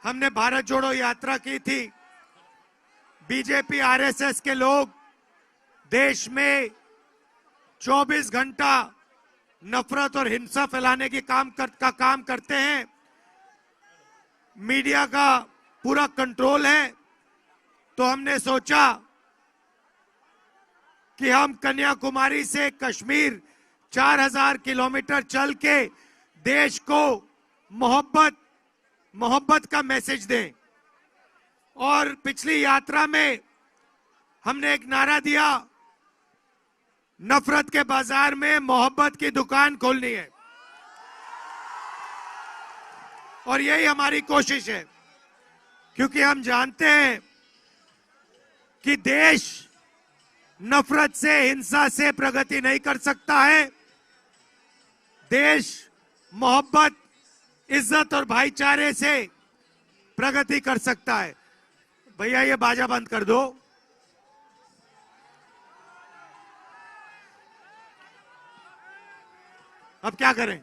हमने भारत जोड़ो यात्रा की थी। बीजेपी आरएसएस के लोग देश में 24 घंटा नफरत और हिंसा फैलाने की काम करते हैं। मीडिया का पूरा कंट्रोल है। तो हमने सोचा कि हम कन्याकुमारी से कश्मीर 4000 किलोमीटर चल के देश को मोहब्बत का मैसेज दें। और पिछली यात्रा में हमने एक नारा दिया, नफरत के बाजार में मोहब्बत की दुकान खोलनी है। और यही हमारी कोशिश है, क्योंकि हम जानते हैं कि देश नफरत से, हिंसा से प्रगति नहीं कर सकता है। देश मोहब्बत, इज्जत और भाईचारे से प्रगति कर सकता है। भैया ये बाजा बंद कर दो। अब क्या करें?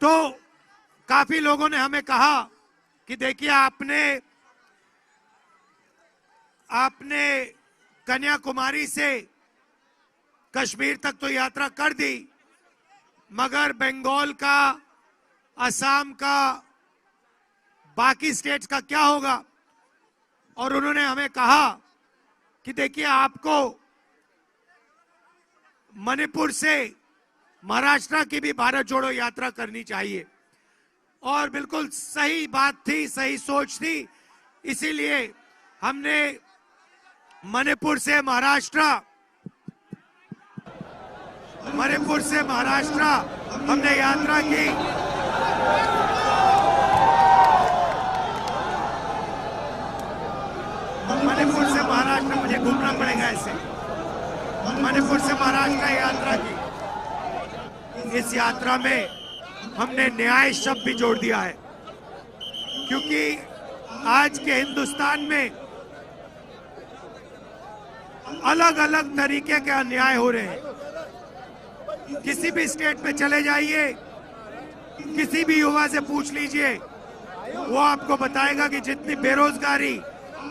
तो काफी लोगों ने हमें कहा कि देखिए आपने कन्याकुमारी से कश्मीर तक तो यात्रा कर दी, मगर बंगाल का, असम का, बाकी स्टेट्स का क्या होगा? और उन्होंने हमें कहा कि देखिए आपको मणिपुर से महाराष्ट्र की भी भारत जोड़ो यात्रा करनी चाहिए। और बिल्कुल सही बात थी, सही सोच थी। इसीलिए हमने मणिपुर से महाराष्ट्र हमने यात्रा की। मणिपुर से महाराष्ट्र, मुझे घूमना पड़ेगा ऐसे, मणिपुर से महाराष्ट्र यात्रा की। इस यात्रा में हमने न्याय शब्द भी जोड़ दिया है, क्योंकि आज के हिंदुस्तान में अलग अलग तरीके के अन्याय हो रहे हैं। किसी भी स्टेट में चले जाइए, किसी भी युवा से पूछ लीजिए, वो आपको बताएगा कि जितनी बेरोजगारी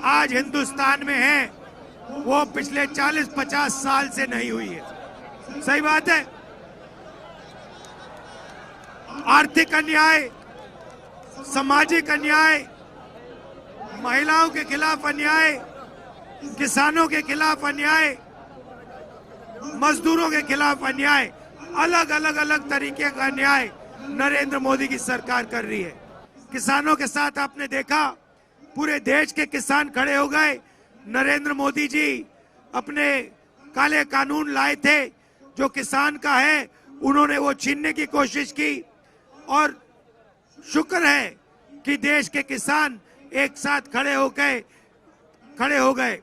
आज हिंदुस्तान में है वो पिछले 40-50 साल से नहीं हुई है। सही बात है। आर्थिक अन्याय, सामाजिक अन्याय, महिलाओं के खिलाफ अन्याय, किसानों के खिलाफ अन्याय, मजदूरों के खिलाफ अन्याय, अलग तरीके का अन्याय नरेंद्र मोदी की सरकार कर रही है। किसानों के साथ आपने देखा, पूरे देश के किसान खड़े हो गए। नरेंद्र मोदी जी अपने काले कानून लाए थे, जो किसान का है उन्होंने वो छीनने की कोशिश की। और शुक्र है कि देश के किसान एक साथ खड़े हो गए।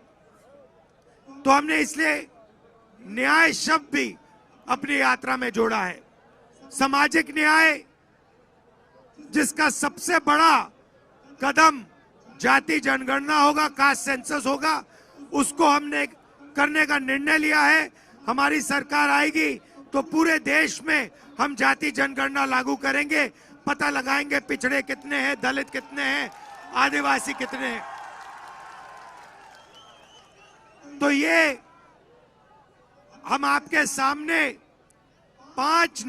तो हमने इसलिए न्याय शब्द भी अपनी यात्रा में जोड़ा है। सामाजिक न्याय, जिसका सबसे बड़ा कदम जाति जनगणना होगा, कास्ट सेंसस होगा, उसको हमने करने का निर्णय लिया है। हमारी सरकार आएगी तो पूरे देश में हम जाति जनगणना लागू करेंगे, पता लगाएंगे पिछड़े कितने हैं, दलित कितने हैं, आदिवासी कितने हैं। तो ये हम आपके सामने 5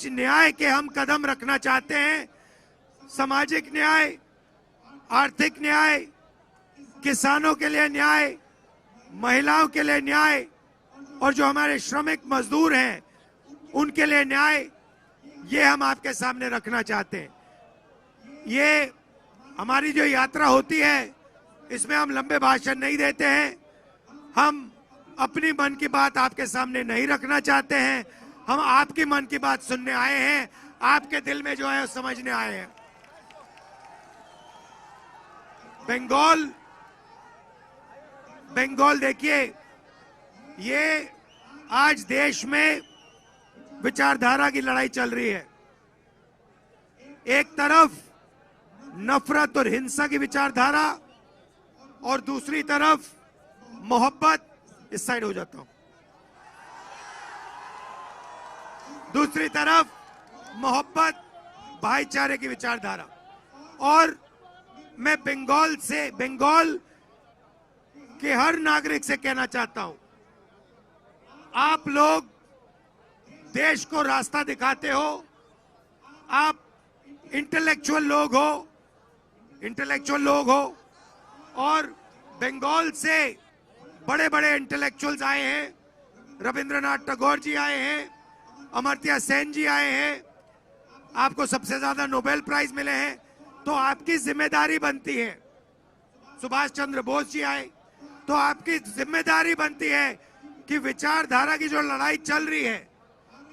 न्याय के हम कदम रखना चाहते हैं। सामाजिक न्याय, आर्थिक न्याय, किसानों के लिए न्याय, महिलाओं के लिए न्याय, और जो हमारे श्रमिक मजदूर हैं उनके लिए न्याय, ये हम आपके सामने रखना चाहते हैं। ये हमारी जो यात्रा होती है, इसमें हम लंबे भाषण नहीं देते हैं। हम अपनी मन की बात आपके सामने नहीं रखना चाहते हैं। हम आपकी मन की बात सुनने आए हैं, आपके दिल में जो है वो समझने आए हैं। बंगाल देखिए, ये आज देश में विचारधारा की लड़ाई चल रही है। एक तरफ नफरत और हिंसा की विचारधारा, और दूसरी तरफ मोहब्बत। इस साइड हो जाता हूं। दूसरी तरफ मोहब्बत, भाईचारे की विचारधारा। और मैं बंगाल के हर नागरिक से कहना चाहता हूं, आप लोग देश को रास्ता दिखाते हो, आप इंटेलेक्चुअल लोग हो और बंगाल से बड़े बड़े इंटेलेक्चुअल्स आए हैं। रविंद्रनाथ टैगोर जी आए हैं, अमर्त्य सेन जी आए हैं, आपको सबसे ज्यादा नोबेल प्राइज मिले हैं, तो आपकी जिम्मेदारी बनती है। सुभाष चंद्र बोस जी आए, तो आपकी जिम्मेदारी बनती है कि विचारधारा की जो लड़ाई चल रही है,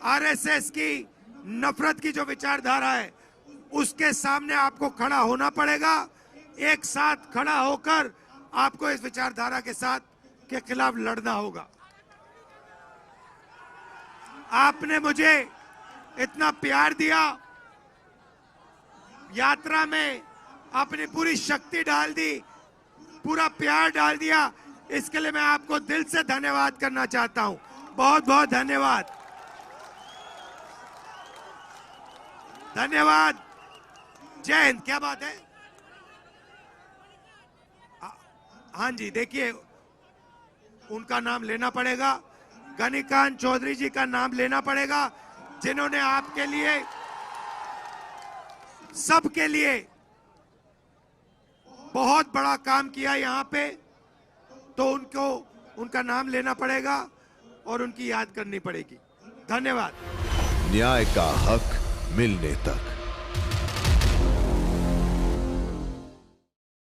आरएसएस की नफरत की जो विचारधारा है, उसके सामने आपको खड़ा होना पड़ेगा। एक साथ खड़ा होकर आपको इस विचारधारा के खिलाफ लड़ना होगा। आपने मुझे इतना प्यार दिया, यात्रा में अपनी पूरी शक्ति डाल दी, पूरा प्यार डाल दिया, इसके लिए मैं आपको दिल से धन्यवाद करना चाहता हूं। बहुत बहुत धन्यवाद। धन्यवाद। जय हिंद। क्या बात है? हाँ जी, देखिए उनका नाम लेना पड़ेगा, गनीकांत चौधरी जी का नाम लेना पड़ेगा, जिन्होंने आपके लिए, सबके लिए बहुत बड़ा काम किया यहाँ पे, तो उनका नाम लेना पड़ेगा और उनकी याद करनी पड़ेगी। धन्यवाद। न्याय का हक मिलने तक।